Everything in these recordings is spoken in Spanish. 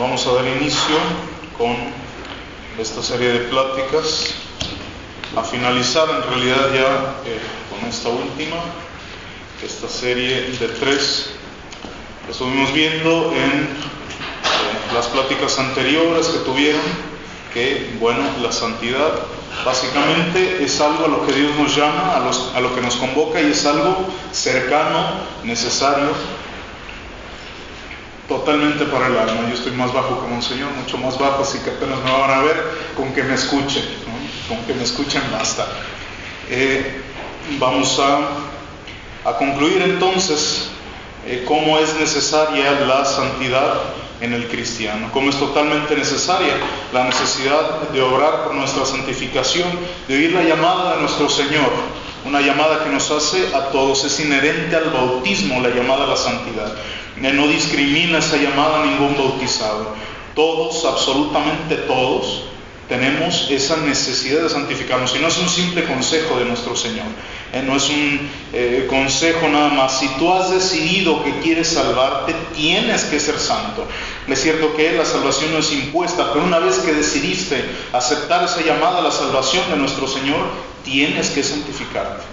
Vamos a dar inicio con esta serie de pláticas, a finalizar en realidad ya con esta última, esta serie de 3 que estuvimos viendo en las pláticas anteriores que tuvieron, que bueno, la santidad básicamente es algo a lo que Dios nos llama, a lo que nos convoca, y es algo cercano, necesario, totalmente para el alma. Yo estoy más bajo como un señor, mucho más bajo, así que apenas me van a ver, con que me escuchen, ¿no? Con que me escuchen basta. Vamos a concluir entonces cómo es necesaria la santidad en el cristiano, cómo es totalmente necesaria la necesidad de obrar por nuestra santificación, de oír la llamada de nuestro Señor, una llamada que nos hace a todos, es inherente al bautismo, la llamada a la santidad. No discrimina esa llamada a ningún bautizado. Todos, absolutamente todos, tenemos esa necesidad de santificarnos, y no es un simple consejo de nuestro Señor, no es un consejo nada más. Si tú has decidido que quieres salvarte, tienes que ser santo. Es cierto que la salvación no es impuesta, pero una vez que decidiste aceptar esa llamada a la salvación de nuestro Señor, tienes que santificarte,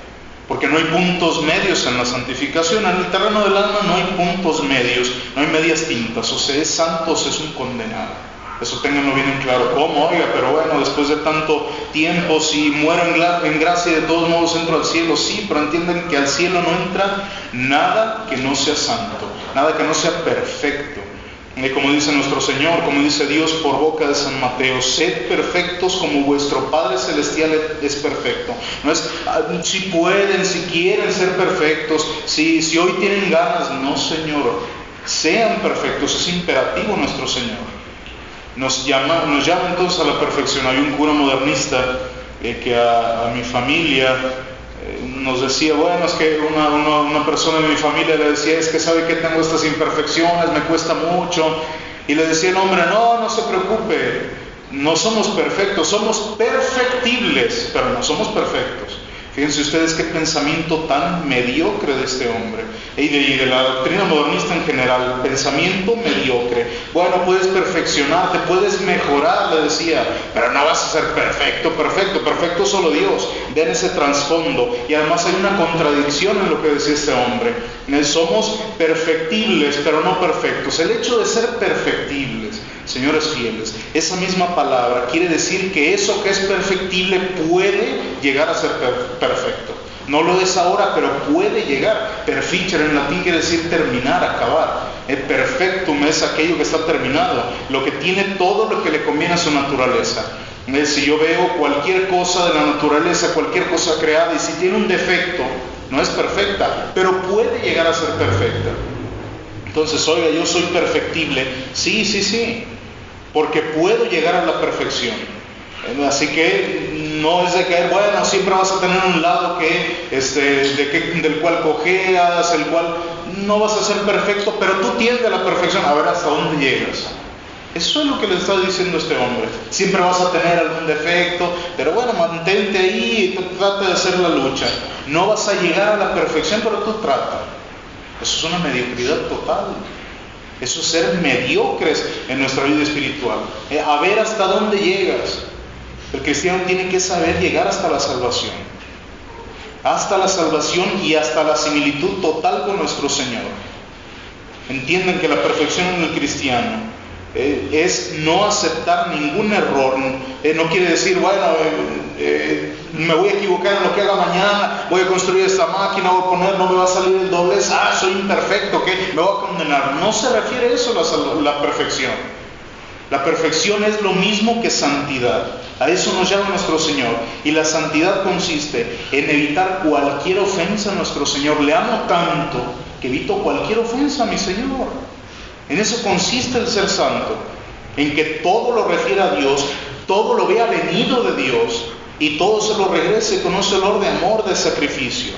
porque no hay puntos medios en la santificación. En el terreno del alma no hay puntos medios, no hay medias tintas. O sea, es santo o es un condenado. Eso ténganlo bien en claro. ¿Cómo? Oiga, pero bueno, después de tanto tiempo, si muero en gracia, de todos modos entro al cielo. Sí, pero entienden que al cielo no entra nada que no sea santo, nada que no sea perfecto. Como dice nuestro Señor, como dice Dios por boca de San Mateo: sed perfectos como vuestro Padre Celestial es perfecto. No es si pueden, si quieren ser perfectos, si hoy tienen ganas. No, Señor, sean perfectos. Es imperativo nuestro Señor. Nos llama entonces a la perfección. Hay un cura modernista que a mi familia nos decía, bueno, es que una persona de mi familia le decía, es que sabe que tengo estas imperfecciones, me cuesta mucho, y le decía el hombre, no se preocupe, no somos perfectos, somos perfectibles, pero no somos perfectos. Fíjense ustedes qué pensamiento tan mediocre de este hombre, y de la doctrina modernista en general, pensamiento mediocre. Bueno, puedes perfeccionarte, puedes mejorar, le decía, pero no vas a ser perfecto solo Dios. Vean ese trasfondo, y además hay una contradicción en lo que decía este hombre. Somos perfectibles, pero no perfectos. El hecho de ser perfectibles, señores fieles, esa misma palabra quiere decir que eso que es perfectible puede llegar a ser perfecto. No lo es ahora, pero puede llegar. Perficere en latín quiere decir terminar, acabar. El perfectum es aquello que está terminado, lo que tiene todo lo que le conviene a su naturaleza. Si yo veo cualquier cosa de la naturaleza, cualquier cosa creada, y si tiene un defecto, no es perfecta, pero puede llegar a ser perfecta. Entonces, oiga, yo soy perfectible. Sí, porque puedo llegar a la perfección. Así que no es de que, bueno, siempre vas a tener un lado del cual cojeas, el cual no vas a ser perfecto, pero tú tiendes a la perfección. A ver hasta dónde llegas. Eso es lo que le está diciendo este hombre. Siempre vas a tener algún defecto, pero bueno, mantente ahí y trata de hacer la lucha. No vas a llegar a la perfección, pero tú trata. Eso es una mediocridad total. Eso es ser mediocres en nuestra vida espiritual. A ver hasta dónde llegas. El cristiano tiene que saber llegar hasta la salvación. Hasta la salvación y hasta la similitud total con nuestro Señor. Entienden que la perfección en el cristiano es no aceptar ningún error. No quiere decir, bueno, me voy a equivocar en lo que haga mañana, voy a construir esta máquina, voy a poner, no me va a salir el doblez, soy imperfecto, ¿qué? Me voy a condenar. No se refiere a eso la perfección. La perfección es lo mismo que santidad. A eso nos llama nuestro Señor. Y la santidad consiste en evitar cualquier ofensa a nuestro Señor. Le amo tanto que evito cualquier ofensa a mi Señor. En eso consiste el ser santo, en que todo lo refiere a Dios, todo lo vea venido de Dios, y todo se lo regrese con un olor de amor, de sacrificio,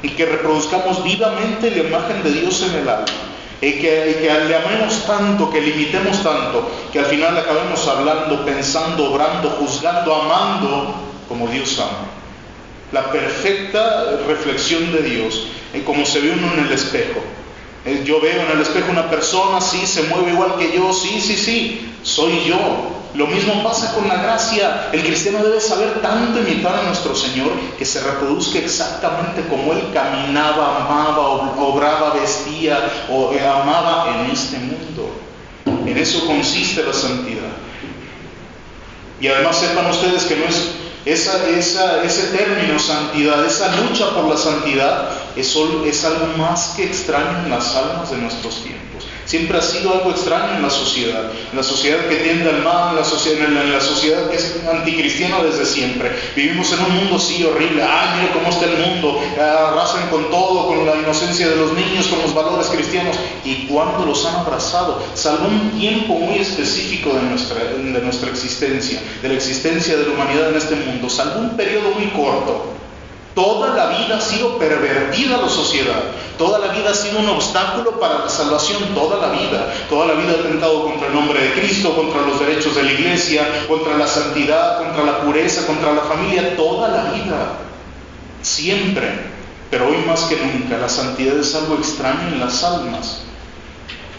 y que reproduzcamos vivamente la imagen de Dios en el alma, y que le amemos tanto, que le imitemos tanto, que al final acabemos hablando, pensando, obrando, juzgando, amando como Dios ama. La perfecta reflexión de Dios, como se ve uno en el espejo. Yo veo en el espejo una persona, sí, se mueve igual que yo, sí, soy yo. Lo mismo pasa con la gracia. El cristiano debe saber tanto imitar a nuestro Señor que se reproduzca exactamente como Él caminaba, amaba, obraba, vestía o amaba en este mundo. En eso consiste la santidad. Y además sepan ustedes que no es ese término santidad, esa lucha por la santidad es algo más que extraño en las almas de nuestros tiempos. Siempre ha sido algo extraño en la sociedad que tiende al mal, en la sociedad que es anticristiana desde siempre. Vivimos en un mundo sí horrible. ¡Ay, mira cómo está el mundo! Arrasan con todo, con la inocencia de los niños, con los valores cristianos. ¿Y cuándo los han abrazado? Salvo un tiempo muy específico de nuestra existencia, de la existencia de la humanidad en este mundo, salvo un periodo muy corto. Toda la vida ha sido pervertida la sociedad, toda la vida ha sido un obstáculo para la salvación, toda la vida ha atentado contra el nombre de Cristo, contra los derechos de la iglesia, contra la santidad, contra la pureza, contra la familia, toda la vida, siempre, pero hoy más que nunca, la santidad es algo extraño en las almas.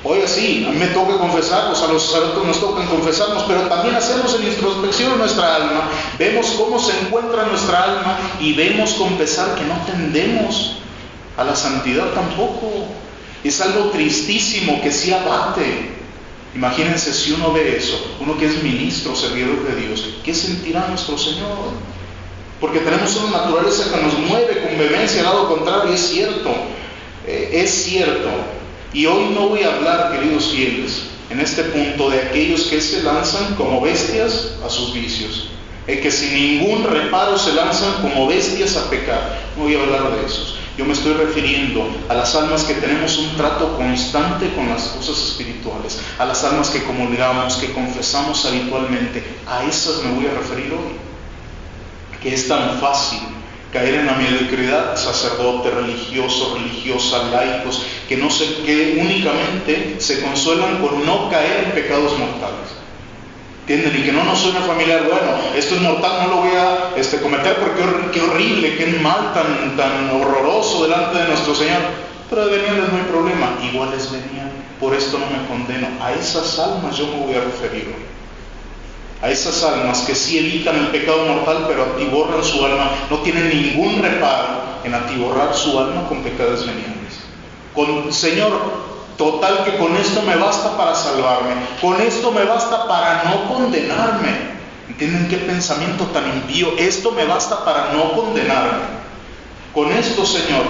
Hoy sí, a mí me toca confesarnos, a los sacerdotes nos toca confesarnos, pero también hacemos en introspección en nuestra alma, vemos cómo se encuentra nuestra alma y vemos con pesar que no tendemos a la santidad tampoco. Es algo tristísimo que sí abate. Imagínense si uno ve eso, uno que es ministro, servidor de Dios, ¿qué sentirá nuestro Señor? Porque tenemos una naturaleza que nos mueve con vehemencia al lado contrario, es cierto. Y hoy no voy a hablar, queridos fieles, en este punto de aquellos que se lanzan como bestias a sus vicios, que sin ningún reparo se lanzan como bestias a pecar. No voy a hablar de esos. Yo me estoy refiriendo a las almas que tenemos un trato constante con las cosas espirituales, a las almas que comulgamos, que confesamos habitualmente. A esas me voy a referir hoy. Que es tan fácil caer en la mediocridad, sacerdote, religioso, religiosa, laicos, que únicamente se consuelan con no caer en pecados mortales. ¿Entienden? Y que no nos suena familiar, bueno, esto es mortal, no lo voy a cometer porque qué horrible, qué mal tan horroroso delante de nuestro Señor. Pero de venirles no hay problema, iguales venían, por esto no me condeno. A esas almas yo me voy a referir hoy. A esas almas que sí evitan el pecado mortal, pero atiborran su alma, no tienen ningún reparo en atiborrar su alma con pecados veniales. Señor, total que con esto me basta para salvarme, con esto me basta para no condenarme. ¿Entienden qué pensamiento tan impío? Esto me basta para no condenarme. Con esto, Señor,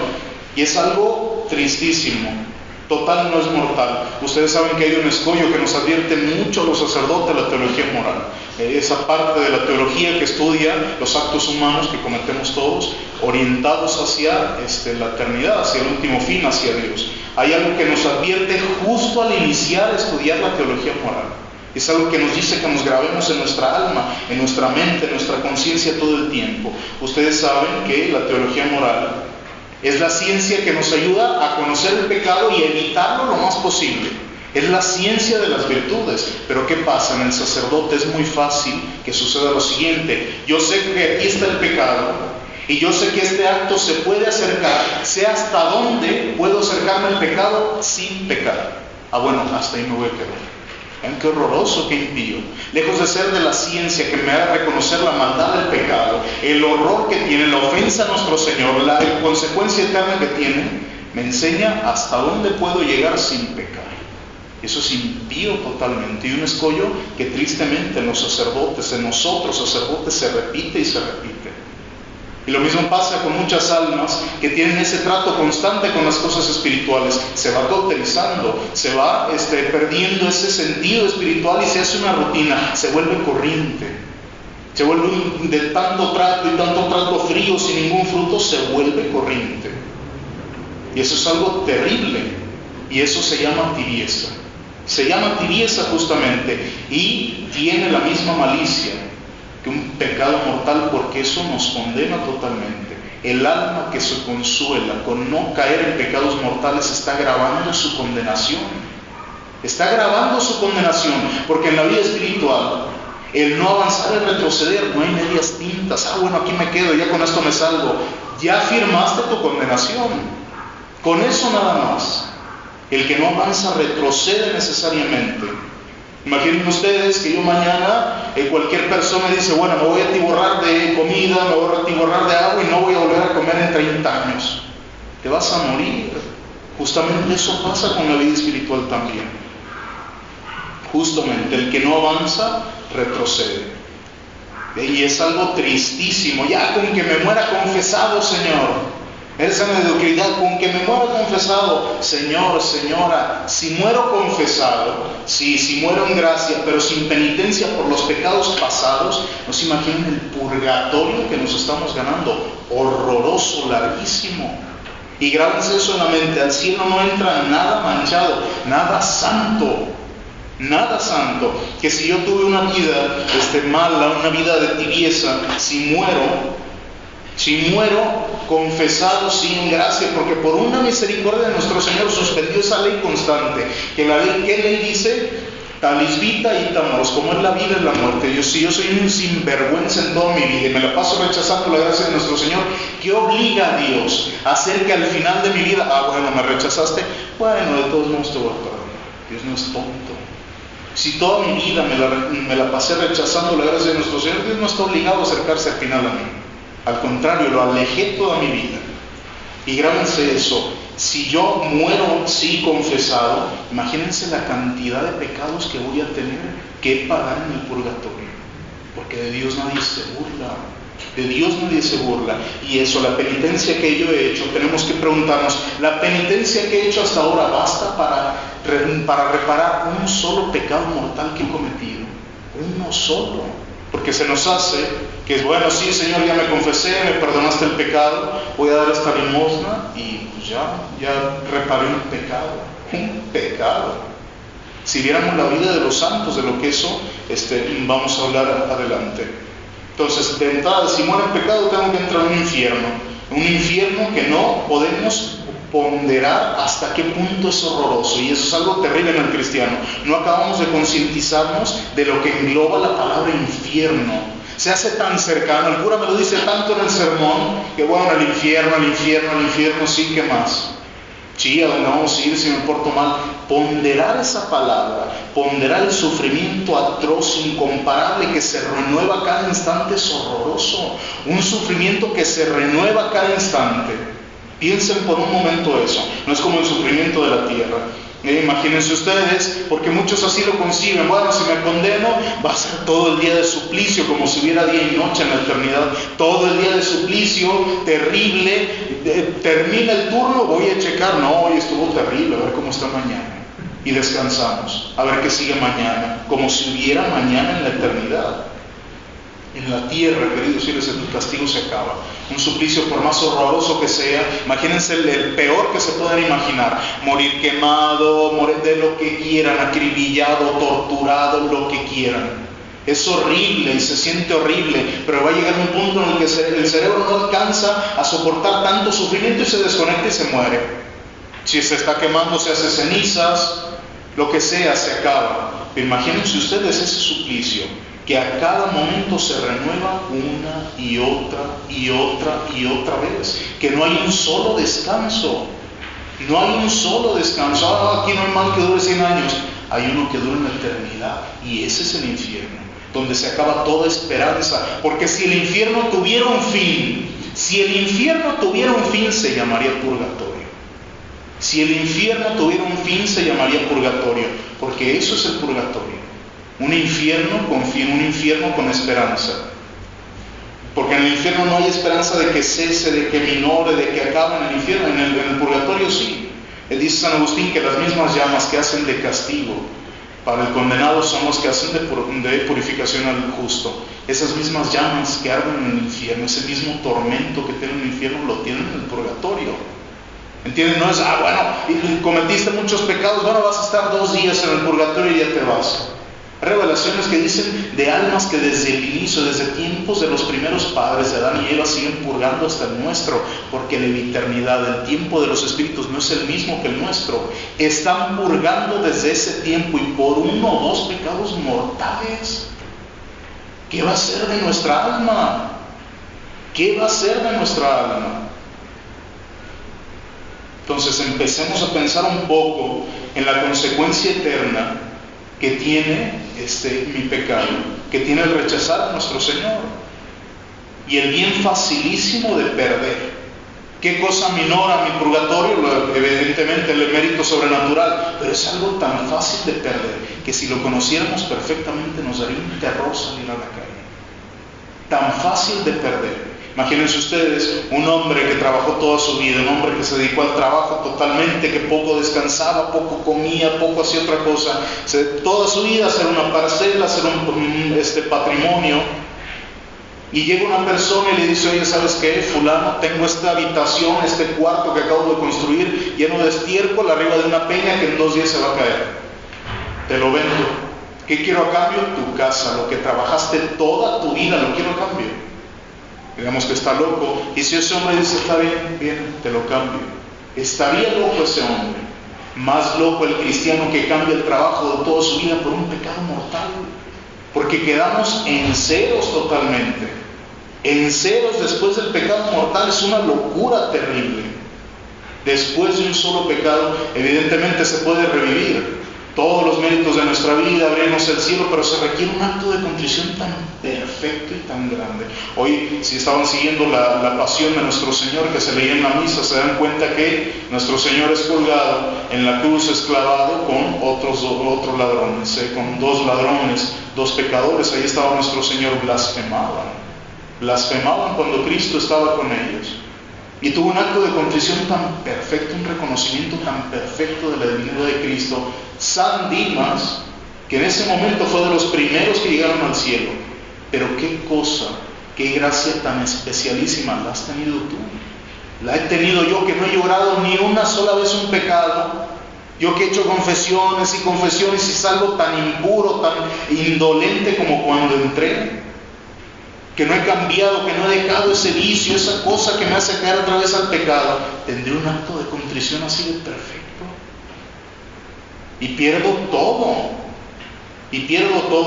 y es algo tristísimo. Total no es mortal. Ustedes saben que hay un escollo que nos advierte mucho a los sacerdotes de la teología moral. Esa parte de la teología que estudia los actos humanos que cometemos todos, orientados hacia la eternidad, hacia el último fin, hacia Dios. Hay algo que nos advierte justo al iniciar a estudiar la teología moral. Es algo que nos dice que nos grabemos en nuestra alma, en nuestra mente, en nuestra conciencia todo el tiempo. Ustedes saben que la teología moral es la ciencia que nos ayuda a conocer el pecado y evitarlo lo más posible. Es la ciencia de las virtudes. Pero ¿qué pasa? En el sacerdote es muy fácil que suceda lo siguiente. Yo sé que aquí está el pecado y yo sé que este acto se puede acercar. Sé hasta dónde puedo acercarme al pecado sin pecar. Bueno, hasta ahí me voy a quedar. ¿Ven qué horroroso, qué impío? Lejos de ser de la ciencia que me haga reconocer la maldad del pecado, el horror que tiene, la ofensa a nuestro Señor, la consecuencia eterna que tiene, me enseña hasta dónde puedo llegar sin pecar. Eso es impío totalmente, y un escollo que tristemente en los sacerdotes, en nosotros sacerdotes, se repite y se repite. Y lo mismo pasa con muchas almas que tienen ese trato constante con las cosas espirituales. Se va cauterizando, se va perdiendo ese sentido espiritual y se hace una rutina, se vuelve corriente. Se vuelve de tanto trato y tanto trato frío sin ningún fruto, se vuelve corriente. Y eso es algo terrible. Y eso se llama tibieza. Se llama tibieza justamente. Y tiene la misma malicia que un pecado mortal, porque eso nos condena totalmente. El alma que se consuela con no caer en pecados mortales está agravando su condenación. Está agravando su condenación, porque en la vida espiritual, el no avanzar, el retroceder, no hay medias tintas. Bueno, aquí me quedo, ya con esto me salvo. Ya firmaste tu condenación. Con eso nada más. El que no avanza retrocede necesariamente. Imaginen ustedes que yo mañana, cualquier persona dice, bueno, me voy a atiborrar de comida, me voy a atiborrar de agua y no voy a volver a comer en 30 años. Te vas a morir. Justamente eso pasa con la vida espiritual también. Justamente, el que no avanza, retrocede. Y es algo tristísimo. Ya con que me muera confesado, Señor. Esa mediocridad, con que me muera confesado. Señor, señora, si muero confesado, si muero en gracia, pero sin penitencia por los pecados pasados, no se imaginan el purgatorio que nos estamos ganando. Horroroso, larguísimo. Y grábense eso en la mente: al cielo no entra nada manchado, nada santo. Nada santo. Que si yo tuve una vida mala, una vida de tibieza, si muero confesado sin gracia, porque por una misericordia de nuestro Señor suspendió esa ley constante, que la ley, ¿qué ley dice? Talis vita y tamos, como es la vida y la muerte. Si yo soy un sinvergüenza en toda mi vida y me la paso rechazando la gracia de nuestro Señor, ¿qué obliga a Dios a hacer que al final de mi vida, bueno, me rechazaste, bueno, de todos modos te voy a perdonar? Dios no es tonto. Si toda mi vida me la pasé rechazando la gracia de nuestro Señor, Dios no está obligado a acercarse al final a mí. Al contrario, lo alejé toda mi vida. Y grábense eso: si yo muero sí confesado, imagínense la cantidad de pecados que voy a tener que pagar en el purgatorio. Porque de Dios nadie se burla. De Dios nadie se burla. Y eso, la penitencia que yo he hecho, tenemos que preguntarnos: ¿la penitencia que he hecho hasta ahora basta para reparar un solo pecado mortal que he cometido? Uno solo. Porque se nos hace que es bueno, sí, Señor, ya me confesé, me perdonaste el pecado, voy a dar esta limosna y pues ya reparé un pecado. Si viéramos la vida de los santos, de lo que eso vamos a hablar adelante. Entonces, de entrada, si muero en pecado, tengo que entrar en un infierno que no podemos ponderar hasta qué punto es horroroso. Y eso es algo terrible en el cristiano. No acabamos de concientizarnos de lo que engloba la palabra infierno. Se hace tan cercano, el cura me lo dice tanto en el sermón, que bueno, el infierno, sí, ¿qué más? Sí, ¿a dónde vamos a ir si me porto mal? Ponderar esa palabra, ponderar el sufrimiento atroz, incomparable, que se renueva cada instante, es horroroso. Un sufrimiento que se renueva cada instante. Piensen por un momento eso. No es como el sufrimiento de la tierra. Imagínense ustedes, porque muchos así lo conciben: bueno, si me condeno, va a ser todo el día de suplicio, como si hubiera día y noche en la eternidad. Todo el día de suplicio, terrible. Termina el turno, voy a checar, no, hoy estuvo terrible, a ver cómo está mañana. Y descansamos, a ver qué sigue mañana, como si hubiera mañana en la eternidad. En la tierra, queridos hijos, el castigo se acaba. Un suplicio, por más horroroso que sea, imagínense el peor que se puedan imaginar: morir quemado, morir de lo que quieran, acribillado, torturado, lo que quieran. Es horrible y se siente horrible, pero va a llegar un punto en el que el cerebro no alcanza a soportar tanto sufrimiento y se desconecta y se muere. Si se está quemando, se hace cenizas, lo que sea, se acaba. Pero imagínense ustedes ese suplicio, que a cada momento se renueva una y otra vez, que no hay un solo descanso. No hay un solo descanso. Aquí no hay mal que dure 100 años. Hay uno que dura una eternidad, y ese es el infierno, donde se acaba toda esperanza. Porque si el infierno tuviera un fin, se llamaría purgatorio. Si el infierno tuviera un fin, se llamaría purgatorio, porque eso es el purgatorio. Un infierno con fin, un infierno con esperanza. Porque en el infierno no hay esperanza de que cese, de que minore, de que acabe. En el infierno, en el purgatorio sí. Dice San Agustín que las mismas llamas que hacen de castigo para el condenado son los que hacen de purificación al justo. Esas mismas llamas que arden en el infierno, ese mismo tormento que tiene el infierno, lo tienen en el purgatorio. ¿Entienden? No es, bueno, cometiste muchos pecados, bueno, vas a estar 2 días en el purgatorio y ya te vas. Revelaciones que dicen de almas que desde el inicio, desde tiempos de los primeros padres de Adán y Eva, siguen purgando hasta el nuestro, porque la eternidad, el tiempo de los espíritus no es el mismo que el nuestro. Están purgando desde ese tiempo, y por 1 o 2 pecados mortales. ¿Qué va a ser de nuestra alma? ¿Qué va a ser de nuestra alma? Entonces empecemos a pensar un poco en la consecuencia eterna que tiene mi pecado, que tiene el rechazar a nuestro Señor, y el bien facilísimo de perder. ¿Qué cosa minora mi purgatorio? Evidentemente el mérito sobrenatural, pero es algo tan fácil de perder que si lo conociéramos perfectamente nos daría un terror salir a la calle. Tan fácil de perder. Imagínense ustedes un hombre que trabajó toda su vida, un hombre que se dedicó al trabajo totalmente, que poco descansaba, poco comía, poco hacía otra cosa, toda su vida hacer una parcela, hacer un patrimonio. Y llega una persona y le dice: oye, ¿sabes qué, fulano? Tengo esta habitación, este cuarto que acabo de construir, lleno de estiércol, arriba de una peña que en 2 días se va a caer. Te lo vendo. ¿Qué quiero a cambio? Tu casa, lo que trabajaste toda tu vida, lo quiero a cambio. Digamos que está loco. Y si ese hombre dice: está bien, bien, te lo cambio. Estaría loco ese hombre. Más loco el cristiano que cambia el trabajo de toda su vida por un pecado mortal. Porque quedamos en ceros totalmente. En ceros después del pecado mortal es una locura terrible. Después de un solo pecado, evidentemente se puede revivir todos los méritos de nuestra vida, abrirnos el cielo, pero se requiere un acto de contrición tan perfecto y tan grande. Hoy, si estaban siguiendo la pasión de nuestro Señor que se leía en la misa, se dan cuenta que nuestro Señor es colgado en la cruz, esclavado con otros ladrones, con 2 ladrones, 2 pecadores. Ahí estaba nuestro Señor, blasfemaban cuando Cristo estaba con ellos. Y tuvo un acto de contrición tan perfecto, un reconocimiento tan perfecto de la divinidad de Cristo. San Dimas, que en ese momento fue de los primeros que llegaron al cielo. Pero qué cosa, qué gracia tan especialísima la has tenido tú. La he tenido yo, que no he llorado ni una sola vez un pecado. Yo que he hecho confesiones y confesiones y salgo tan impuro, tan indolente como cuando entré. Que no he cambiado, que no he dejado ese vicio, esa cosa que me hace caer otra vez al pecado. Tendré un acto de contrición así de perfecto. Y pierdo todo.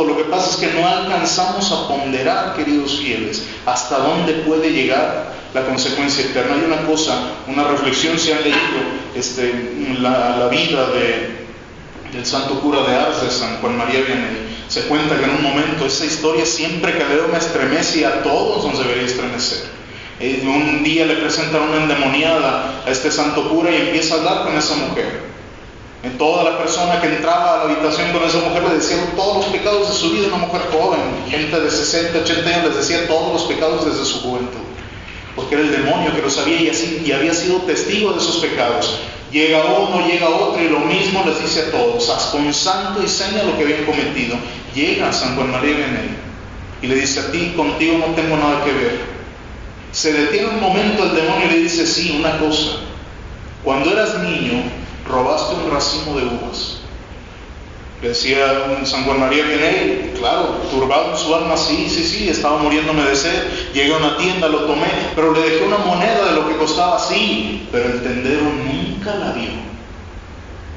Lo que pasa es que no alcanzamos a ponderar, queridos fieles, hasta dónde puede llegar la consecuencia eterna. Hay una cosa, una reflexión, si han leído la vida del santo cura de Ars, de San Juan María Vianney. Se cuenta que en un momento esa historia, siempre que leo, me estremece, y a todos nos debería estremecer. Un día le presentan una endemoniada a este santo cura y empieza a hablar con esa mujer. En toda la persona que entraba a la habitación con esa mujer le decía todos los pecados de su vida. Una mujer joven, gente de 60, 80 años, les decía todos los pecados desde su juventud, porque era el demonio que lo sabía y había sido testigo de esos pecados. Llega uno, llega otro, y lo mismo les dice a todos, haz con santo y seña lo que habían cometido. Llega San Juan María Vianney y le dice: a ti, contigo no tengo nada que ver. Se detiene un momento el demonio y le dice: sí, una cosa, cuando eras niño robaste un racimo de uvas. Le decía San Juan María Vianney, claro, turbado en su alma: sí, estaba muriéndome de sed, llegué a una tienda, lo tomé, pero le dejé una moneda de lo que costaba, sí, pero el tendero nunca la vio.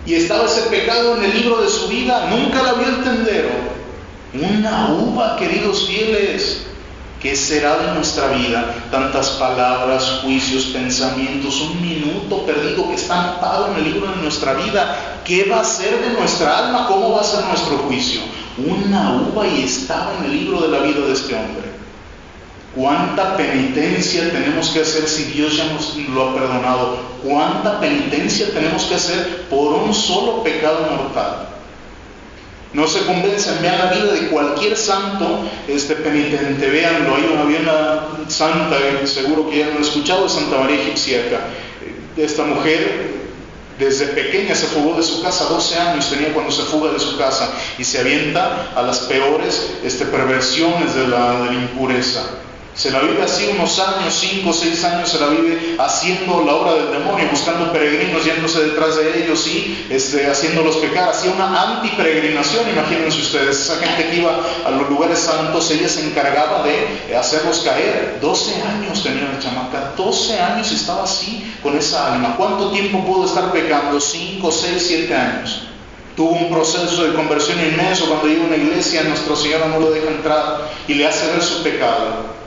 Y estaba ese pecado en el libro de su vida, nunca la vio el tendero. Una uva, queridos fieles. ¿Qué será de nuestra vida? Tantas palabras, juicios, pensamientos, un minuto perdido que está anotado en el libro de nuestra vida. ¿Qué va a ser de nuestra alma? ¿Cómo va a ser nuestro juicio? Una uva, y estaba en el libro de la vida de este hombre. ¿Cuánta penitencia tenemos que hacer si Dios ya nos lo ha perdonado? ¿Cuánta penitencia tenemos que hacer por un solo pecado mortal? No se convencen, vean la vida de cualquier santo penitente, véanlo. Había una santa, seguro que ya lo han escuchado, Santa María Egipciaca. Esta mujer desde pequeña se fugó de su casa, 12 años tenía cuando se fuga de su casa, y se avienta a las peores perversiones de la impureza. Se la vive así unos años, 5 o 6 años, se la vive haciendo la obra del demonio, buscando peregrinos, yéndose detrás de ellos y haciéndolos pecar. Hacía una antiperegrinación, imagínense ustedes, esa gente que iba a los lugares santos, ella se encargaba de hacerlos caer. 12 años tenía la chamaca, 12 años estaba así con esa alma. ¿Cuánto tiempo pudo estar pecando? 5, 6, 7 años. Tuvo un proceso de conversión inmenso. Cuando llega a una iglesia, Nuestra Señora no lo deja entrar y le hace ver su pecado.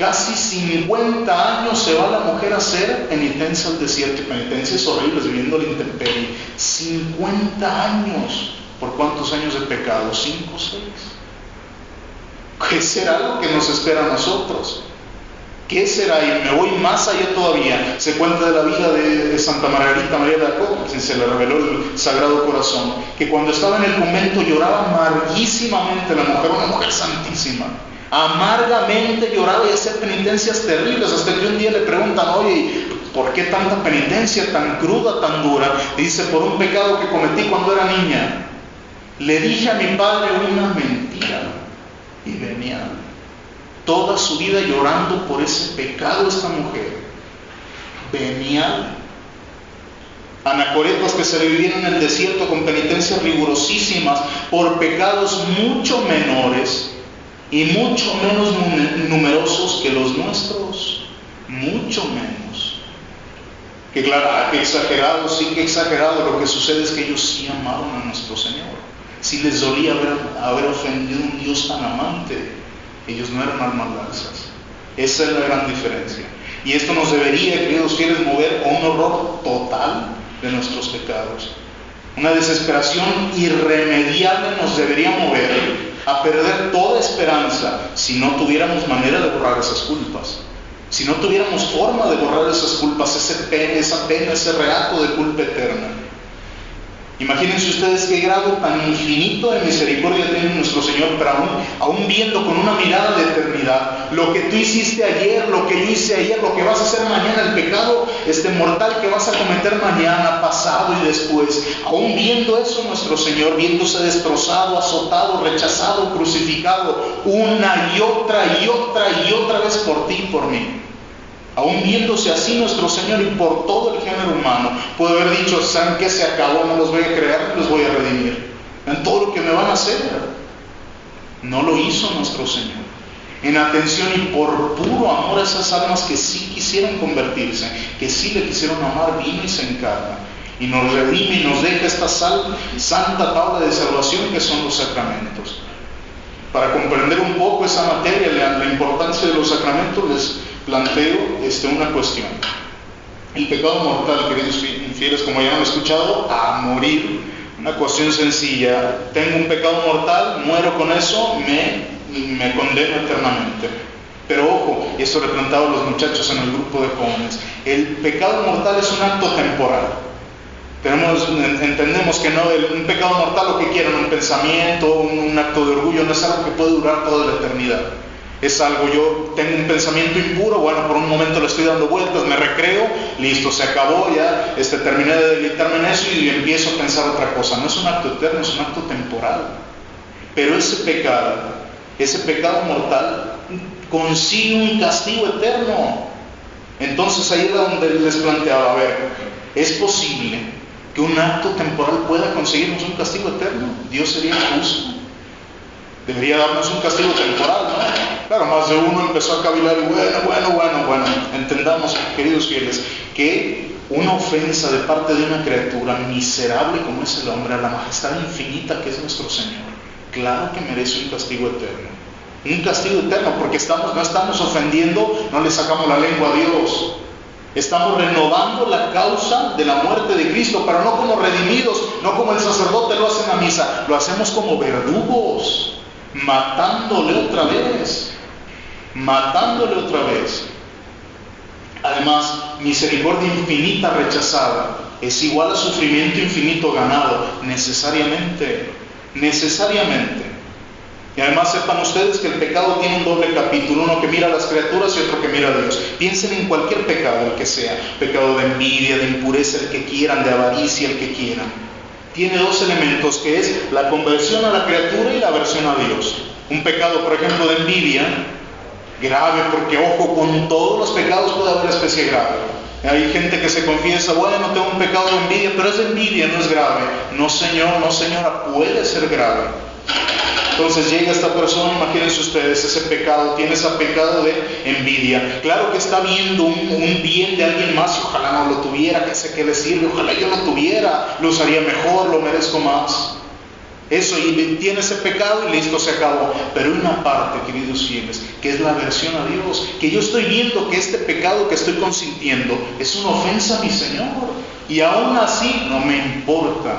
Casi 50 años se va la mujer a hacer penitencia al desierto, y penitencias horribles, viviendo la intemperie. 50 años. ¿Por cuántos años de pecado? 5 o 6. ¿Qué será lo que nos espera a nosotros? ¿Qué será? Y me voy más allá todavía. Se cuenta de la vida de Santa Margarita María de Alacoque, quien se le reveló el Sagrado Corazón, que cuando estaba en el convento lloraba amarguísimamente la mujer, una mujer santísima. Amargamente lloraba y hacía penitencias terribles, hasta que un día le preguntan: oye, ¿por qué tanta penitencia tan cruda, tan dura? Y dice: por un pecado que cometí cuando era niña. Le dije a mi padre una mentira y venía toda su vida llorando por ese pecado esta mujer. Venial. Anacoretas que se le vivieron en el desierto con penitencias rigurosísimas por pecados mucho menores y mucho menos numerosos que los nuestros. Mucho menos. Que claro, que exagerado, sí que exagerado. Lo que sucede es que ellos sí amaban a nuestro Señor. Sí les dolía haber ofendido a un Dios tan amante. Ellos no eran almalanzas. Esa es la gran diferencia. Y esto nos debería, queridos fieles, mover a un horror total de nuestros pecados. Una desesperación irremediable nos debería mover a perder toda esperanza si no tuviéramos manera de borrar esas culpas. Si no tuviéramos forma de borrar esas culpas, esa pena, ese reato de culpa eterna. Imagínense ustedes qué grado tan infinito de misericordia tiene nuestro Señor, pero aún viendo con una mirada de eternidad lo que tú hiciste ayer, lo que yo hice ayer, lo que vas a hacer mañana, el pecado mortal que vas a cometer mañana, pasado y después. Aún viendo eso, nuestro Señor, viéndose destrozado, azotado, rechazado, crucificado, una y otra y otra y otra vez por ti y por mí. Aún viéndose así nuestro Señor y por todo el género humano, puede haber dicho: ¿saben qué? Se acabó, no los voy a crear, los voy a redimir. En todo lo que me van a hacer. No lo hizo nuestro Señor. En atención y por puro amor a esas almas que sí quisieron convertirse, que sí le quisieron amar, vino y se encarna. Y nos redime y nos deja esta santa tabla de salvación que son los sacramentos. Para comprender un poco esa materia, la importancia de los sacramentos, les planteo una cuestión. El pecado mortal, queridos infieles, como ya han escuchado, a morir. Una cuestión sencilla. Tengo un pecado mortal, muero con eso, me condeno eternamente. Pero ojo, y esto le plantaba a los muchachos en el grupo de jóvenes, el pecado mortal es un acto temporal. Entendemos que no, un pecado mortal, lo que quieran, un pensamiento, un acto de orgullo, no es algo que puede durar toda la eternidad. Es algo, yo tengo un pensamiento impuro, bueno, por un momento le estoy dando vueltas, me recreo, listo, se acabó, ya terminé de deleitarme en eso y empiezo a pensar otra cosa. No es un acto eterno, es un acto temporal. Pero ese pecado mortal consigue un castigo eterno. Entonces ahí es donde les planteaba, a ver, ¿es posible que un acto temporal pueda conseguirnos un castigo eterno? ¿Dios sería injusto? Debería darnos un castigo temporal, ¿no? Claro, más de uno empezó a cavilar y bueno. Entendamos, queridos fieles, que una ofensa de parte de una criatura miserable como es el hombre, a la majestad infinita que es nuestro Señor, claro que merece un castigo eterno. Un castigo eterno, porque no estamos ofendiendo, no le sacamos la lengua a Dios. Estamos renovando la causa de la muerte de Cristo, pero no como redimidos, no como el sacerdote lo hace en la misa, lo hacemos como verdugos, matándole otra vez. Además, misericordia infinita rechazada es igual a sufrimiento infinito ganado, necesariamente. Y además sepan ustedes que el pecado tiene un doble capítulo, uno que mira a las criaturas y otro que mira a Dios. Piensen en cualquier pecado, el que sea, pecado de envidia, de impureza, el que quieran, de avaricia, el que quieran. Tiene dos elementos, que es la conversión a la criatura y la aversión a Dios. Un pecado, por ejemplo, de envidia, grave, porque ojo, con todos los pecados puede haber especie grave. Hay gente que se confiesa, bueno, tengo un pecado de envidia, pero es de envidia, no es grave. No señor, no señora, puede ser grave. Entonces llega esta persona, imagínense ustedes, ese pecado, tiene ese pecado de envidia. Claro que está viendo un bien de alguien más y ojalá no lo tuviera, que sé que le sirve, ojalá yo lo tuviera, lo usaría mejor, lo merezco más. Eso, y tiene ese pecado y listo, se acabó. Pero hay una parte, queridos fieles, que es la aversión a Dios, que yo estoy viendo que este pecado que estoy consintiendo es una ofensa a mi Señor, y aún así no me importa.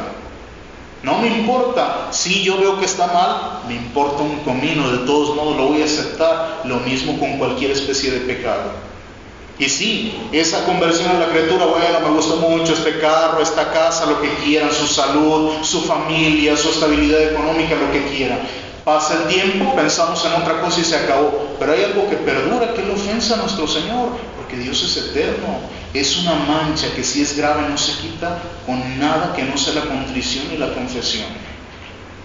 No me importa. Si yo veo que está mal, me importa un comino, de todos modos lo voy a aceptar. Lo mismo con cualquier especie de pecado. Y sí, esa conversión a la criatura, bueno, me gustó mucho este carro, esta casa, lo que quieran, su salud, su familia, su estabilidad económica, lo que quieran. Pasa el tiempo, pensamos en otra cosa y se acabó. Pero hay algo que perdura, que es la ofensa a nuestro Señor, porque Dios es eterno. Es una mancha que si es grave no se quita con nada que no sea la contrición y la confesión.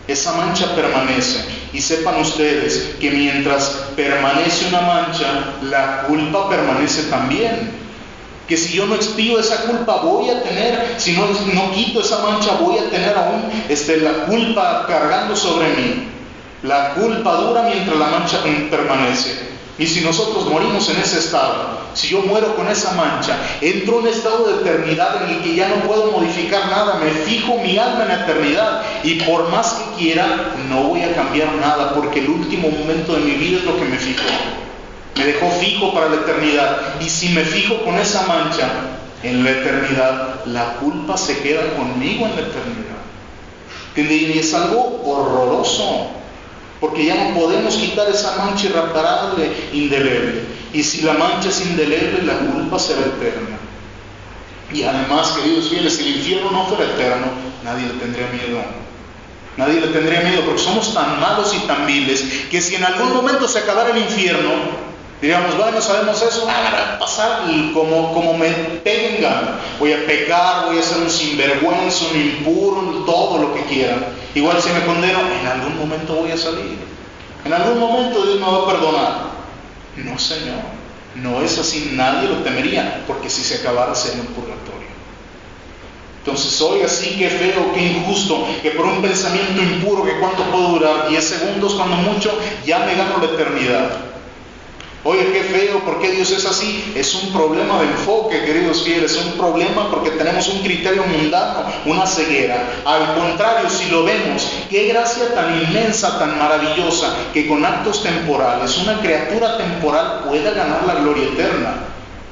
Esa mancha permanece, y sepan ustedes que mientras permanece una mancha, la culpa permanece también. Que si yo no expío esa culpa voy a tener, si no quito esa mancha voy a tener aún la culpa cargando sobre mí. La culpa dura mientras la mancha permanece. Y si nosotros morimos en ese estado, si yo muero con esa mancha, entro en un estado de eternidad en el que ya no puedo modificar nada, me fijo mi alma en la eternidad, y por más que quiera, no voy a cambiar nada, porque el último momento de mi vida es lo que me fijó. Me dejó fijo para la eternidad, y si me fijo con esa mancha en la eternidad, la culpa se queda conmigo en la eternidad. Y es algo horroroso. Porque ya no podemos quitar esa mancha irreparable, indeleble. Y si la mancha es indeleble, la culpa será eterna. Y además, queridos fieles, si el infierno no fuera eterno, nadie le tendría miedo. Nadie le tendría miedo, porque somos tan malos y tan viles, que si en algún momento se acabara el infierno, diríamos, bueno, sabemos eso, va a pasar como me peguen gana. Voy a pecar, voy a ser un sinvergüenza, un impuro, todo lo que quieran. Igual si me condeno, en algún momento voy a salir. En algún momento Dios me va a perdonar. No, Señor, no es así, nadie lo temería, porque si se acabara sería un purgatorio. Entonces, oiga, sí, qué feo, qué injusto, que por un pensamiento impuro, que cuánto puedo durar, 10 segundos, cuando mucho, ya me gano la eternidad. Oye, qué feo, ¿por qué Dios es así? Es un problema de enfoque, queridos fieles, es un problema porque tenemos un criterio mundano, una ceguera. Al contrario, si lo vemos, qué gracia tan inmensa, tan maravillosa, que con actos temporales, una criatura temporal pueda ganar la gloria eterna.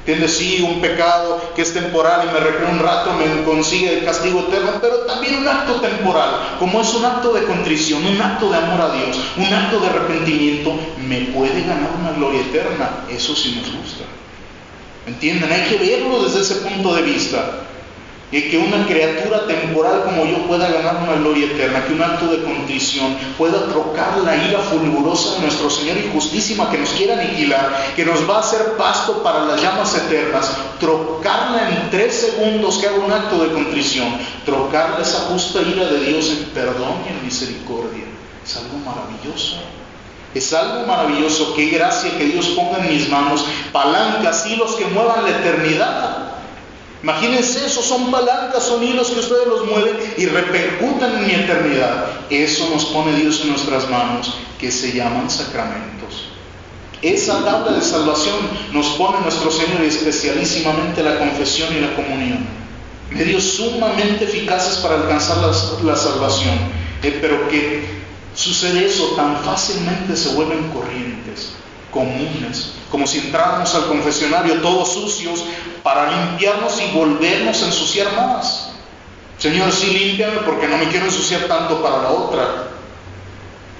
¿Entiendes? Sí, un pecado que es temporal y me recrea un rato, me consigue el castigo eterno, pero también un acto temporal, como es un acto de contrición, un acto de amor a Dios, un acto de arrepentimiento, me puede ganar una gloria eterna. Eso sí nos gusta. ¿Entienden? Hay que verlo desde ese punto de vista. Y que una criatura temporal como yo pueda ganar una gloria eterna, que un acto de contrición pueda trocar la ira fulgurosa de nuestro Señor y justísima que nos quiere aniquilar, que nos va a hacer pasto para las llamas eternas, trocarla en 3 segundos que haga un acto de contrición, trocarla esa justa ira de Dios en perdón y en misericordia. Es algo maravilloso. Es algo maravilloso. Qué gracia que Dios ponga en mis manos palancas, hilos que muevan la eternidad. Imagínense, esos son palancas, son hilos que ustedes los mueven y repercutan en mi eternidad. Eso nos pone Dios en nuestras manos, que se llaman sacramentos. Esa tabla de salvación nos pone nuestro Señor, y especialísimamente la confesión y la comunión. Medios sumamente eficaces para alcanzar la salvación. Pero que sucede eso, tan fácilmente se vuelven corrientes, comunes, como si entráramos al confesionario todos sucios para limpiarnos y volvernos a ensuciar más. Señor, sí, límpiame porque no me quiero ensuciar tanto para la otra.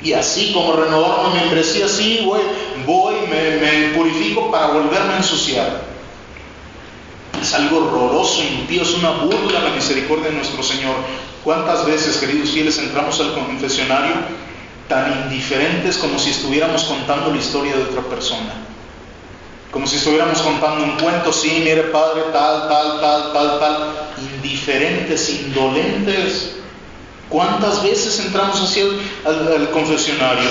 Y así como renovar mi membresía, sí, me purifico para volverme a ensuciar. Es algo horroroso, impío, es una burla a la misericordia de nuestro Señor. ¿Cuántas veces, queridos fieles, entramos al confesionario tan indiferentes como si estuviéramos contando la historia de otra persona? Como si estuviéramos contando un cuento, sí, mire padre, tal. Indiferentes, indolentes. ¿Cuántas veces entramos así al confesionario?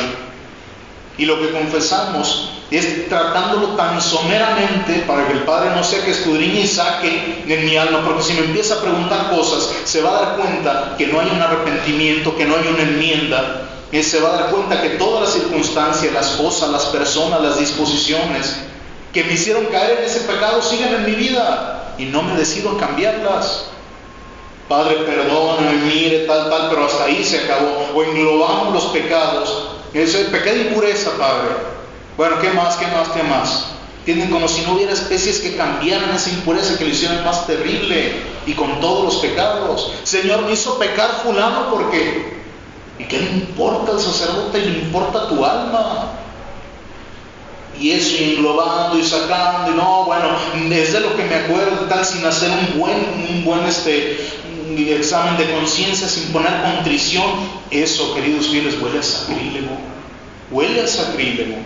Y lo que confesamos es tratándolo tan someramente para que el Padre no sea que escudriñe y saque en mi alma, porque si me empieza a preguntar cosas, se va a dar cuenta que no hay un arrepentimiento, que no hay una enmienda. Él se va a dar cuenta que todas las circunstancias, las cosas, las personas, las disposiciones que me hicieron caer en ese pecado siguen en mi vida y no me decido a cambiarlas. Padre, perdóname, mire, tal, pero hasta ahí se acabó. O englobamos los pecados. Ese es pecado de impureza, Padre. Bueno, ¿qué más? Tienen como si no hubiera especies que cambiaran esa impureza, que lo hicieran más terrible. Y con todos los pecados. Señor, me hizo pecar fulano porque... ¿Y qué le importa al sacerdote? Le importa tu alma. Y eso, y englobando y sacando, y no, bueno, es de lo que me acuerdo, tal, sin hacer un buen examen de conciencia, sin poner contrición. Eso, queridos fieles, huele a sacrílego. Huele a sacrílego.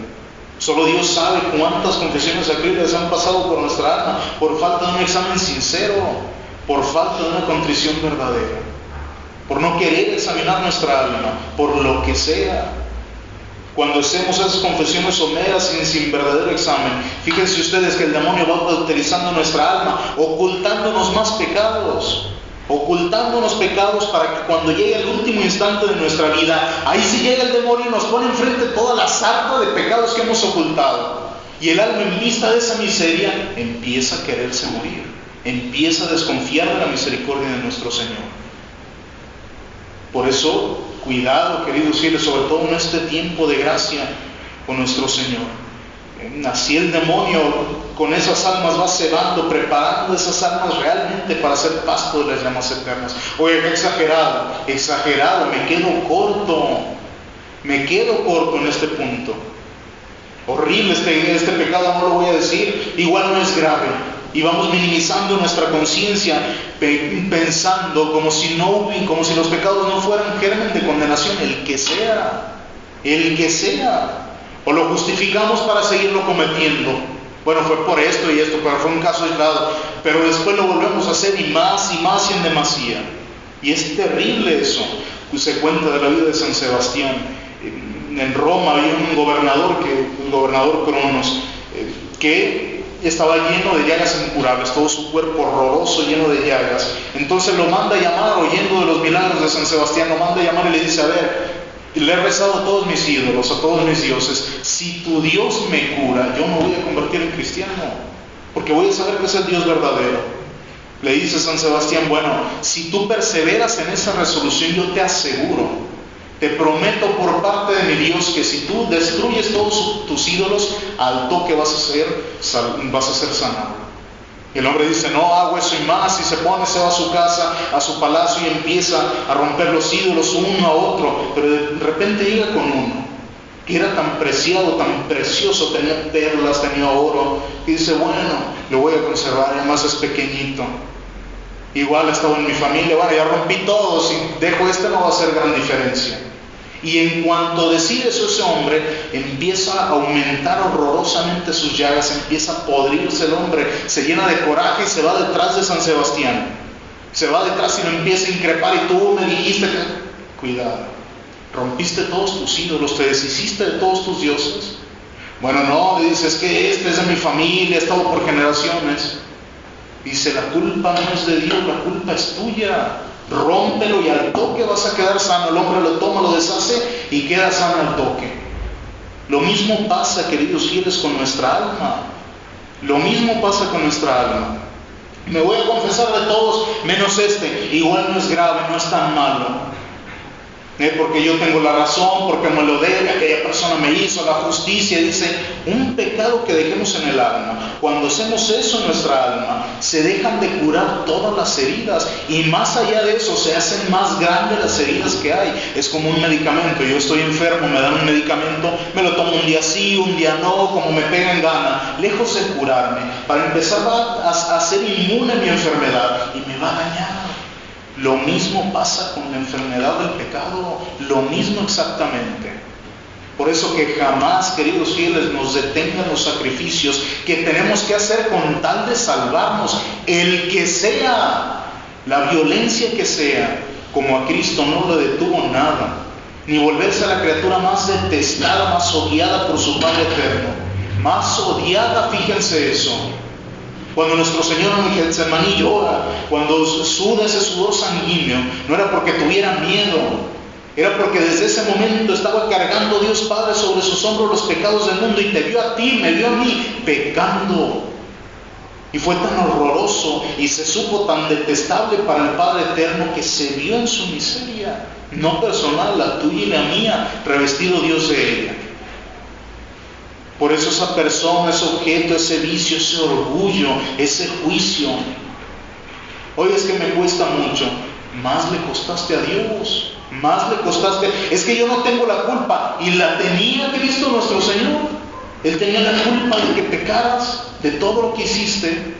Solo Dios sabe cuántas confesiones sacrílegas han pasado por nuestra alma, por falta de un examen sincero, por falta de una contrición verdadera, por no querer examinar nuestra alma, por lo que sea. Cuando hacemos esas confesiones someras sin verdadero examen, fíjense ustedes que el demonio va utilizando nuestra alma, ocultándonos más pecados, para que cuando llegue el último instante de nuestra vida, ahí sí llega el demonio y nos pone enfrente toda la sarta de pecados que hemos ocultado. Y el alma, en vista de esa miseria, empieza a quererse morir, empieza a desconfiar de la misericordia de nuestro Señor. Por eso, cuidado, queridos fieles, sobre todo en este tiempo de gracia con nuestro Señor. Así el demonio con esas almas va cebando, preparando esas almas realmente para ser pasto de las llamas eternas. Oye, qué exagerado, me quedo corto en este punto. Horrible este pecado, no lo voy a decir, igual no es grave. Y vamos minimizando nuestra conciencia, pensando como si los pecados no fueran germen de condenación, el que sea. O lo justificamos para seguirlo cometiendo. Bueno, fue por esto y esto, pero fue un caso aislado. Pero después lo volvemos a hacer y más y en demasía. Y es terrible eso. Se cuenta de la vida de San Sebastián. En Roma había un gobernador, el gobernador Cronos, que estaba lleno de llagas incurables, todo su cuerpo horroroso, lleno de llagas. Entonces lo manda a llamar, oyendo de los milagros de San Sebastián, lo manda a llamar y le dice: a ver, le he rezado a todos mis ídolos, a todos mis dioses, si tu Dios me cura, yo me voy a convertir en cristiano, porque voy a saber que es el Dios verdadero. Le dice San Sebastián: bueno, si tú perseveras en esa resolución, yo te aseguro, te prometo por parte de mi Dios, que si tú destruyes todos tus ídolos, al toque vas a ser sanado. Y el hombre dice: no hago eso y más, y se va a su casa, a su palacio, y empieza a romper los ídolos uno a otro. Pero de repente llega con uno que era tan preciado, tan precioso, tenía perlas, tenía oro, y dice: bueno, lo voy a conservar, además es pequeñito, igual estaba en mi familia, bueno, ya rompí todo, si dejo no va a hacer gran diferencia. Y en cuanto decide eso, ese hombre empieza a aumentar horrorosamente sus llagas, empieza a podrirse el hombre, se llena de coraje y se va detrás de San Sebastián. Se va detrás y lo empieza a increpar: y tú me dijiste que... Cuidado, rompiste todos tus ídolos, te deshiciste de todos tus dioses. Bueno, no, le dices: que este es de mi familia, ha estado por generaciones. Dice: la culpa no es de Dios, la culpa es tuya. Rómpelo y al toque vas a quedar sano. El hombre lo toma, lo deshace y queda sano al toque. Lo mismo pasa, queridos fieles, con nuestra alma. Me voy a confesar de todos menos igual no es grave, no es tan malo. Porque yo tengo la razón, porque me lo debe, aquella persona me hizo, la justicia. Dice, un pecado que dejemos en el alma. Cuando hacemos eso en nuestra alma, se dejan de curar todas las heridas, y más allá de eso, se hacen más grandes las heridas que hay. Es como un medicamento: yo estoy enfermo, me dan un medicamento, me lo tomo un día sí, un día no, como me pega en gana, lejos de curarme, para empezar a ser inmune a mi enfermedad, y me va a dañar. Lo mismo pasa con la enfermedad del pecado, lo mismo exactamente. Por eso que jamás, queridos fieles, nos detengan los sacrificios que tenemos que hacer con tal de salvarnos, el que sea, la violencia que sea. Como a Cristo no le detuvo nada, ni volverse a la criatura más detestada, más odiada por su Padre eterno, más odiada, fíjense eso. Cuando nuestro Señor en Getsemaní llora, cuando suda ese sudor sanguíneo, no era porque tuviera miedo, era porque desde ese momento estaba cargando Dios Padre sobre sus hombros los pecados del mundo, y te vio a ti, me vio a mí, pecando. Y fue tan horroroso y se supo tan detestable para el Padre Eterno que se vio en su miseria, no personal, la tuya y la mía, revestido Dios de ella. Por eso esa persona, ese objeto, ese vicio, ese orgullo, ese juicio. Oye, es que me cuesta mucho. Más le costaste a Dios, más le costaste. Es que yo no tengo la culpa, y la tenía Cristo nuestro Señor. Él tenía la culpa de que pecaras, de todo lo que hiciste.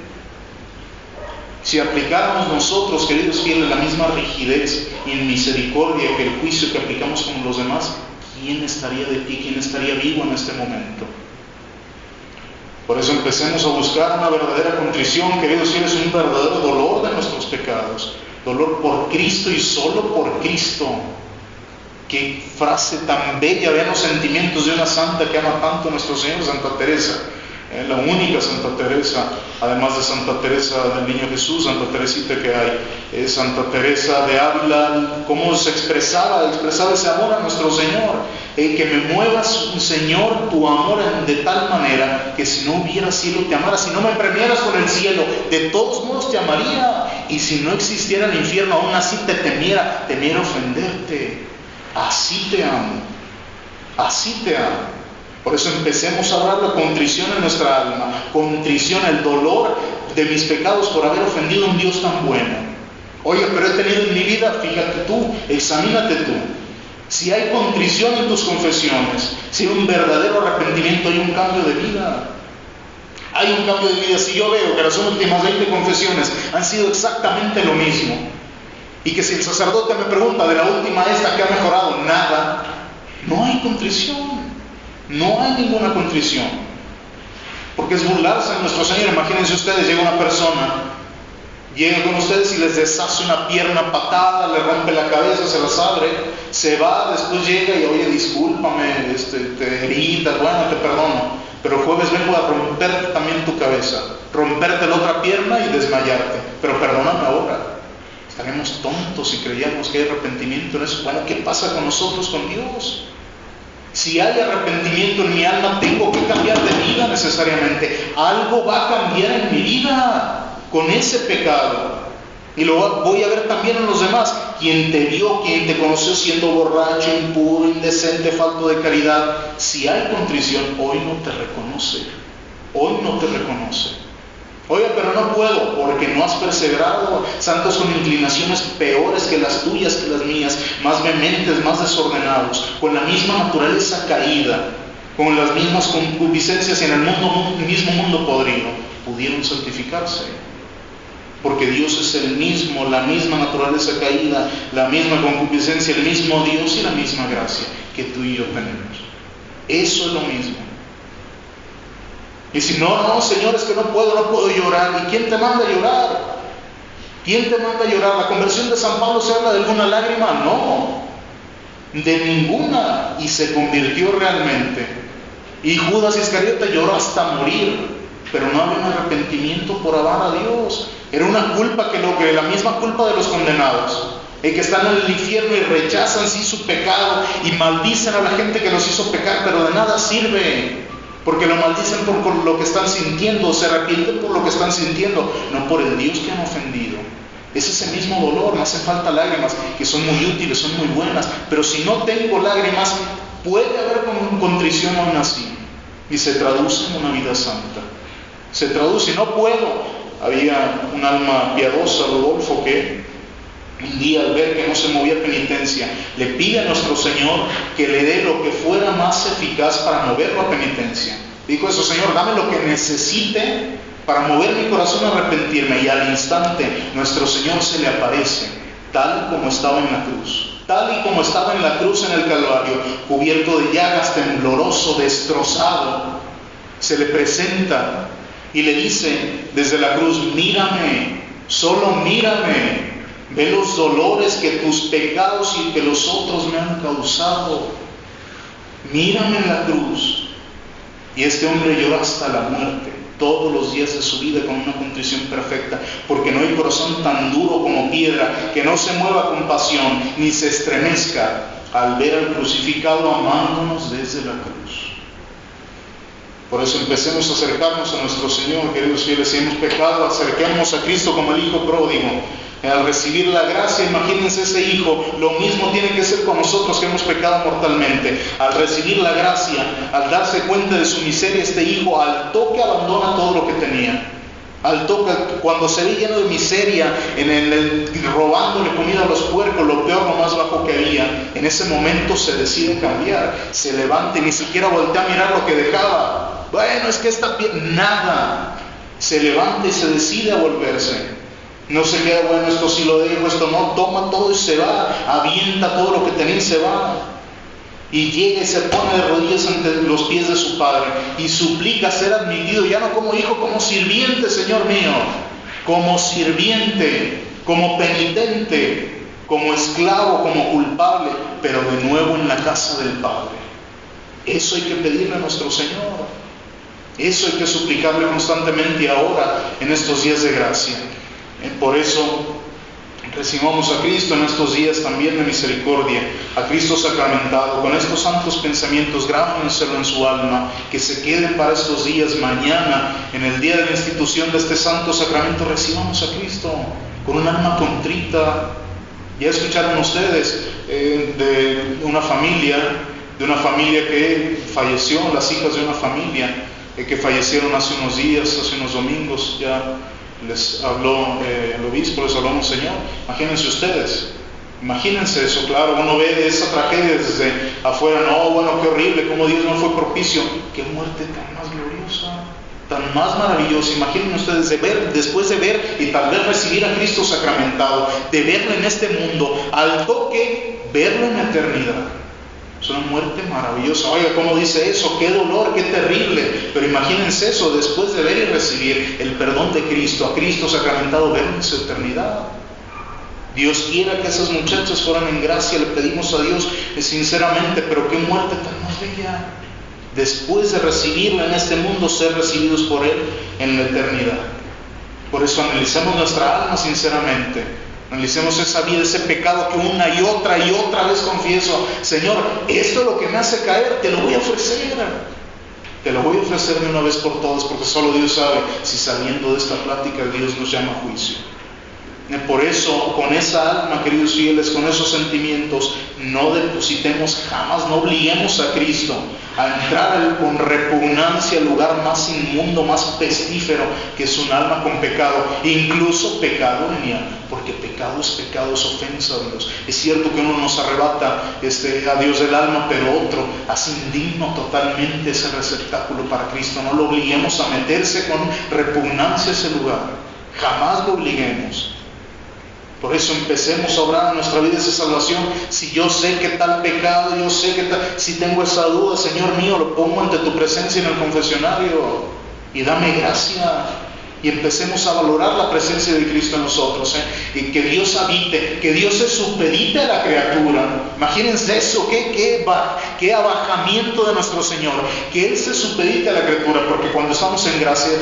Si aplicáramos nosotros, queridos fieles, la misma rigidez y misericordia que el juicio que aplicamos con los demás, ¿quién estaría de pie? ¿Quién estaría vivo en este momento? Por eso empecemos a buscar una verdadera contrición, queridos fieles, un verdadero dolor de nuestros pecados. Dolor por Cristo y solo por Cristo. Qué frase tan bella. Vean los sentimientos de una santa que ama tanto a nuestro Señor, Santa Teresa. La única Santa Teresa, además de Santa Teresa del Niño Jesús, Santa Teresita que hay, Santa Teresa de Ávila, cómo se expresaba ese amor a nuestro Señor. Que me muevas, Señor, tu amor de tal manera que si no hubiera cielo te amara, si no me premiaras con el cielo, de todos modos te amaría, y si no existiera el infierno, aún así te temiera ofenderte. Así te amo, así te amo. Por eso empecemos a hablar de contrición en nuestra alma, contrición, el dolor de mis pecados por haber ofendido a un Dios tan bueno. Oye, pero he tenido en mi vida, fíjate tú, examínate tú. Si hay contrición en tus confesiones, si hay un verdadero arrepentimiento, hay un cambio de vida. Hay un cambio de vida. Si yo veo que las últimas 20 confesiones han sido exactamente lo mismo, y que si el sacerdote me pregunta de la última esta que ha mejorado, nada, no hay contrición. No hay ninguna contrición, porque es burlarse de nuestro Señor. Imagínense ustedes, llega una persona, llega con ustedes y les deshace una pierna patada, le rompe la cabeza, se las abre, se va, después llega y oye, discúlpame, te gritas, bueno, te perdono, pero el jueves vengo a romperte también tu cabeza, romperte la otra pierna y desmayarte, pero perdóname ahora. Estaremos tontos si creíamos que hay arrepentimiento en eso. Bueno, ¿qué pasa con nosotros, con Dios? Si hay arrepentimiento en mi alma, tengo que cambiar de vida necesariamente. Algo va a cambiar en mi vida con ese pecado. Y lo voy a ver también en los demás. Quien te vio, quien te conoció siendo borracho, impuro, indecente, falto de caridad, si hay contrición, hoy no te reconoce. Hoy no te reconoce. Oye, pero no puedo, porque no has perseverado. Santos con inclinaciones peores que las tuyas, que las mías, más vehementes, más desordenados, con la misma naturaleza caída, con las mismas concupiscencias en el mismo mundo podrido, pudieron santificarse. Porque Dios es el mismo, la misma naturaleza caída, la misma concupiscencia, el mismo Dios y la misma gracia que tú y yo tenemos. Eso es lo mismo. Y si no, Señor, es que no puedo llorar. ¿Y quién te manda a llorar? ¿Quién te manda a llorar? ¿La conversión de San Pablo se habla de alguna lágrima? No, de ninguna. Y se convirtió realmente. Y Judas Iscariote lloró hasta morir, pero no había un arrepentimiento por amar a Dios. Era una culpa que la misma culpa de los condenados, que están en el infierno y rechazan sí su pecado y maldicen a la gente que los hizo pecar, pero de nada sirve. Porque lo maldicen por lo que están sintiendo, se arrepienten por lo que están sintiendo, no por el Dios que han ofendido. Es ese mismo dolor, no hacen falta lágrimas, que son muy útiles, son muy buenas, pero si no tengo lágrimas, puede haber contrición aún así, y se traduce en una vida santa. Se traduce, no puedo. Había un alma piadosa, Rodolfo, que un día al ver que no se movía penitencia, le pide a nuestro Señor que le dé lo que fuera más eficaz para moverlo a penitencia. Dijo eso: Señor, dame lo que necesite para mover mi corazón a arrepentirme. Y al instante nuestro Señor se le aparece, tal como estaba en la cruz. Tal y como estaba en la cruz en el Calvario, cubierto de llagas, tembloroso, destrozado, se le presenta y le dice desde la cruz: mírame, solo mírame. Ve los dolores que tus pecados y que los otros me han causado. Mírame en la cruz. Y este hombre lloró hasta la muerte, todos los días de su vida, con una contrición perfecta, porque no hay corazón tan duro como piedra que no se mueva con pasión ni se estremezca al ver al crucificado amándonos desde la cruz. Por eso empecemos a acercarnos a nuestro Señor, queridos fieles. Si hemos pecado, acerquémonos a Cristo como el Hijo pródigo. Al recibir la gracia, imagínense ese Hijo, lo mismo tiene que ser con nosotros que hemos pecado mortalmente. Al recibir la gracia, al darse cuenta de su miseria, este Hijo al toque abandona todo lo que tenía. Al toque, cuando se ve lleno de miseria, robándole comida a los puercos, lo peor, lo más bajo que había, en ese momento se decide cambiar, se levanta y ni siquiera voltea a mirar lo que dejaba. Bueno, es que nada, se levanta y se decide a volverse. No se queda, bueno, esto sí lo dejo, esto no, toma todo y se va, avienta todo lo que tenía y se va. Y llega y se pone de rodillas ante los pies de su Padre y suplica ser admitido, ya no como hijo, como sirviente, Señor mío, como sirviente, como penitente, como esclavo, como culpable, pero de nuevo en la casa del Padre. Eso hay que pedirle a nuestro Señor. Eso hay que suplicarle constantemente ahora, en estos días de gracia. Por eso recibamos a Cristo en estos días también de misericordia, a Cristo sacramentado, con estos santos pensamientos, grábenselo en su alma, que se queden para estos días. Mañana, en el día de la institución de este santo sacramento, recibamos a Cristo con un alma contrita. Ya escucharon ustedes de una familia que falleció, las hijas de una familia que fallecieron hace unos días, hace unos domingos. Ya les habló el obispo, les habló Monseñor. Imagínense ustedes, imagínense eso. Claro, uno ve esa tragedia desde afuera, no, bueno, qué horrible, cómo Dios no fue propicio. Qué muerte tan más gloriosa, tan más maravillosa. Imaginen ustedes, después de ver y tal vez recibir a Cristo sacramentado, de verlo en este mundo, al toque, verlo en la eternidad. Es una muerte maravillosa. Oiga, ¿cómo dice eso? ¡Qué dolor, qué terrible! Pero imagínense eso, después de ver y recibir el perdón de Cristo, a Cristo sacramentado, verlo en su eternidad. Dios quiera que esas muchachas fueran en gracia, le pedimos a Dios sinceramente, pero qué muerte tan más bella. Después de recibirla en este mundo, ser recibidos por Él en la eternidad. Por eso analicemos nuestra alma sinceramente. Analicemos esa vida, ese pecado que una y otra vez confieso. Señor, esto es lo que me hace caer, te lo voy a ofrecer. Te lo voy a ofrecer de una vez por todas, porque solo Dios sabe si saliendo de esta plática Dios nos llama a juicio. Por eso, con esa alma, queridos fieles, con esos sentimientos, no depositemos jamás, no obliguemos a Cristo a entrar con repugnancia al lugar más inmundo, más pestífero, que es un alma con pecado, incluso pecado venial, porque pecado es ofensa a Dios. Es cierto que uno nos arrebata a Dios del alma, pero otro hace indigno totalmente ese receptáculo para Cristo. No lo obliguemos a meterse con repugnancia a ese lugar, jamás lo obliguemos. Por eso empecemos a obrar en nuestra vida esa salvación. Si yo sé que tal pecado, yo sé que si tengo esa duda, Señor mío, lo pongo ante tu presencia en el confesionario y dame gracia. Y empecemos a valorar la presencia de Cristo en nosotros, y que Dios habite, que Dios se supedite a la criatura. Imagínense eso, qué abajamiento de nuestro Señor, que Él se supedite a la criatura, porque cuando estamos en gracia,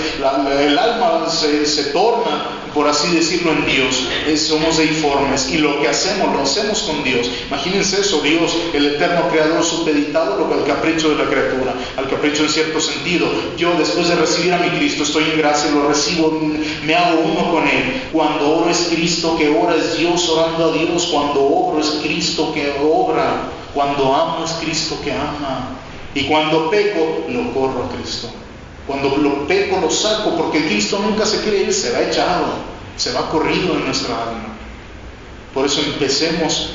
el alma se torna, por así decirlo, en Dios. Somos deiformes y lo que hacemos, lo hacemos con Dios. Imagínense eso, Dios, el eterno creador, supeditado al capricho de la criatura, al capricho en cierto sentido. Yo, después de recibir a mi Cristo, estoy en gracia, lo recibo, me hago uno con Él. Cuando oro es Cristo que ora, es Dios orando a Dios. Cuando obro es Cristo que obra. Cuando amo es Cristo que ama. Y cuando peco, lo corro a Cristo. Cuando lo peco, lo saco, porque Cristo nunca se quiere ir, se va echado, se va corrido en nuestra alma. Por eso empecemos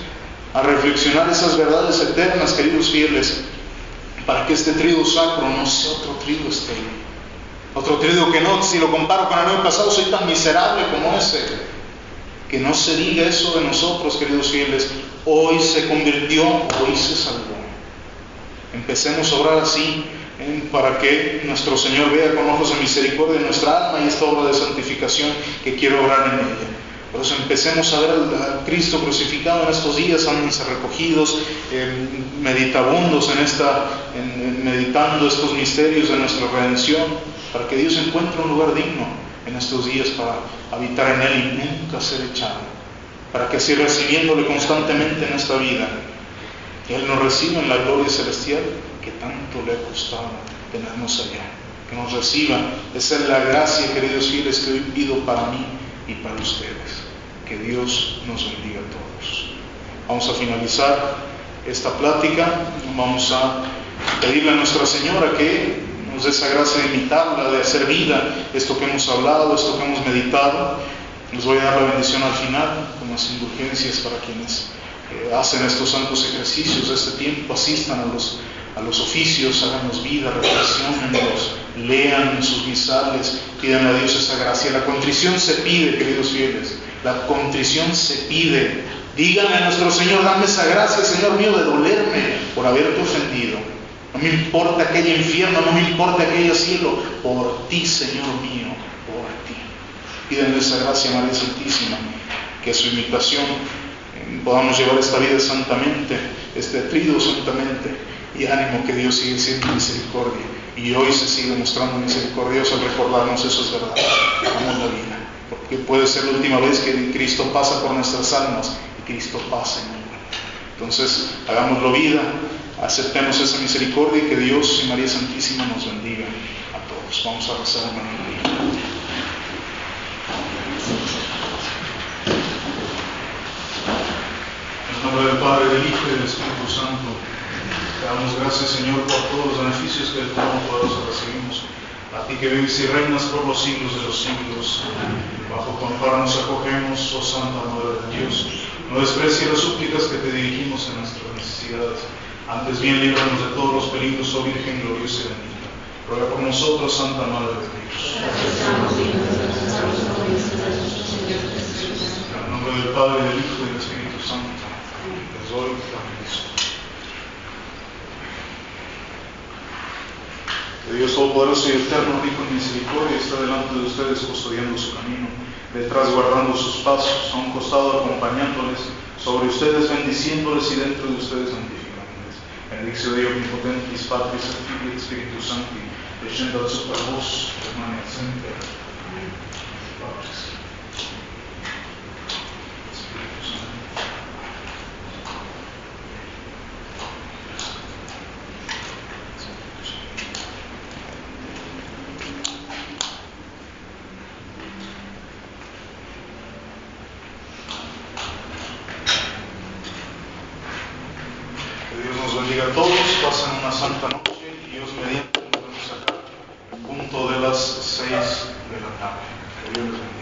a reflexionar esas verdades eternas, queridos fieles, para que este triduo sacro no sea otro triduo estéril. Otro triduo que no, si lo comparo con el año pasado, soy tan miserable como ese. Que no se diga eso de nosotros, queridos fieles. Hoy se convirtió, hoy se salvó. Empecemos a obrar así, para que nuestro Señor vea con ojos de misericordia nuestra alma y esta obra de santificación que quiero obrar en ella. Por eso empecemos a ver a Cristo crucificado en estos días, ándense recogidos, meditabundos meditando estos misterios de nuestra redención, para que Dios encuentre un lugar digno en estos días para habitar en Él y nunca ser echado, para que así recibiéndole constantemente en esta vida, Él nos reciba en la gloria celestial que tanto le ha costado tenernos allá. que nos reciba. Esa es la gracia, queridos fieles, que hoy pido para mí y para ustedes. Que Dios nos bendiga a todos. Vamos a finalizar esta plática. Vamos a pedirle a Nuestra Señora que nos dé esa gracia de imitarla, de hacer vida esto que hemos hablado, esto que hemos meditado. Les voy a dar la bendición al final, con las indulgencias para quienes hacen estos santos ejercicios de este tiempo, asistan a los oficios, háganos vida, reflexionenlos, lean sus misales, pidan a Dios esa gracia. La contrición se pide, queridos fieles, la contrición se pide. Díganle a nuestro Señor, dame esa gracia, Señor mío, de dolerme por haberte ofendido. No me importa aquel infierno, no me importa aquel cielo, por ti, Señor mío, por ti. Pídanle esa gracia, María Santísima, que a su imitación podamos llevar esta vida santamente, este trido santamente, y ánimo que Dios sigue siendo misericordia, y hoy se sigue mostrando misericordioso al recordarnos eso es verdad. Hagamos la vida, porque puede ser la última vez que Cristo pasa por nuestras almas, y Cristo pasa en ella. Entonces, hagámoslo vida, aceptemos esa misericordia, y que Dios y María Santísima nos bendiga a todos. Vamos a rezar en María. En nombre del Padre, del Hijo y del Espíritu Santo, te damos gracias, Señor, por todos los beneficios que de tu mano poderosa recibimos. A ti que vives y reinas por los siglos de los siglos, bajo tu amparo nos acogemos, oh Santa Madre de Dios. No desprecies las súplicas que te dirigimos en nuestras necesidades. Antes bien, líbranos de todos los peligros, oh Virgen gloriosa y bendita. Ruega por nosotros, Santa Madre de Dios. En el nombre del Padre, del Hijo y del Espíritu Santo, les doy la bendición. Que Dios Todopoderoso y Eterno, rico en misericordia, está delante de ustedes custodiando su camino, detrás guardando sus pasos, a un costado acompañándoles, sobre ustedes bendiciéndoles y dentro de ustedes santificándoles. Bendicio Dios omnipotentis, Patris et Filii et Spiritus Sancti, descendat super vos, et manet semper. Patris. Bendiga a todos, pasen una santa noche y Dios mediante nos vemos acá, punto de las 6 de la tarde. Que Dios les bendiga.